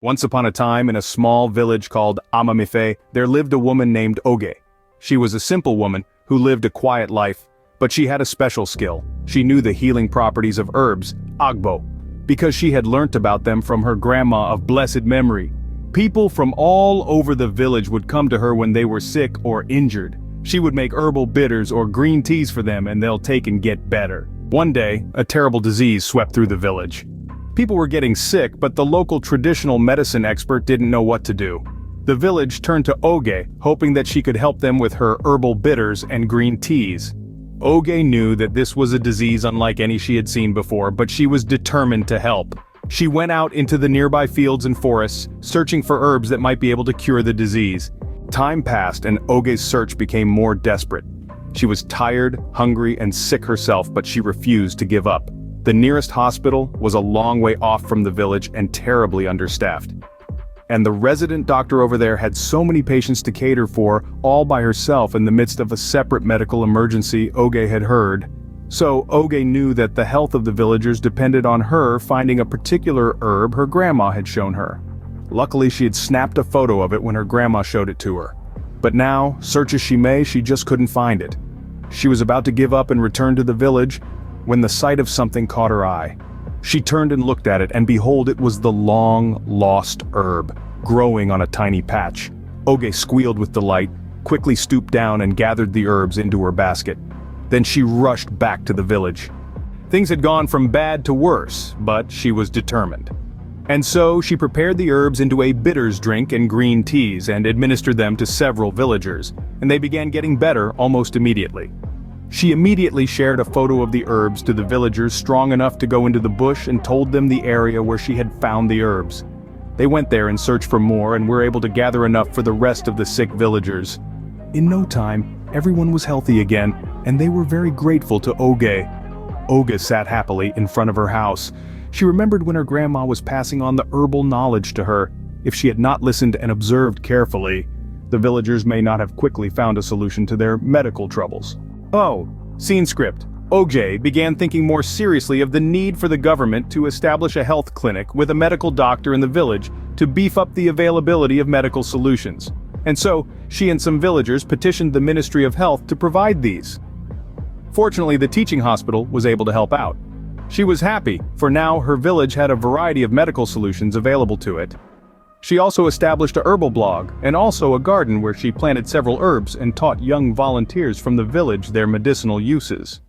Once upon a time in a small village called Amamife, there lived a woman named Oge. She was a simple woman who lived a quiet life, but she had a special skill. She knew the healing properties of herbs, agbo, because she had learnt about them from her grandma of blessed memory. People from all over the village would come to her when they were sick or injured. She would make herbal bitters or green teas for them and they'll take and get better. One day, a terrible disease swept through the village. People were getting sick, but the local traditional medicine expert didn't know what to do. The village turned to Oge, hoping that she could help them with her herbal bitters and green teas. Oge knew that this was a disease unlike any she had seen before, but she was determined to help. She went out into the nearby fields and forests, searching for herbs that might be able to cure the disease. Time passed and Oge's search became more desperate. She was tired, hungry, and sick herself, but she refused to give up. The nearest hospital was a long way off from the village and terribly understaffed. And the resident doctor over there had so many patients to cater for, all by herself in the midst of a separate medical emergency Oge had heard. So Oge knew that the health of the villagers depended on her finding a particular herb her grandma had shown her. Luckily, she had snapped a photo of it when her grandma showed it to her. But now, search as she may, she just couldn't find it. She was about to give up and return to the village when the sight of something caught her eye. She turned and looked at it, and behold, it was the long-lost herb, growing on a tiny patch. Oge squealed with delight, quickly stooped down and gathered the herbs into her basket. Then she rushed back to the village. Things had gone from bad to worse, but she was determined. And so she prepared the herbs into a bitters drink and green teas and administered them to several villagers, and they began getting better almost immediately. She immediately shared a photo of the herbs to the villagers strong enough to go into the bush and told them the area where she had found the herbs. They went there in search for more and were able to gather enough for the rest of the sick villagers. In no time, everyone was healthy again, and they were very grateful to Oge. Oge sat happily in front of her house. She remembered when her grandma was passing on the herbal knowledge to her. If she had not listened and observed carefully, the villagers may not have quickly found a solution to their medical troubles. Oh, scene script. Oge began thinking more seriously of the need for the government to establish a health clinic with a medical doctor in the village to beef up the availability of medical solutions. And so, she and some villagers petitioned the Ministry of Health to provide these. Fortunately, the teaching hospital was able to help out. She was happy, for now her village had a variety of medical solutions available to it. She also established a herbal blog, and also a garden where she planted several herbs and taught young volunteers from the village their medicinal uses.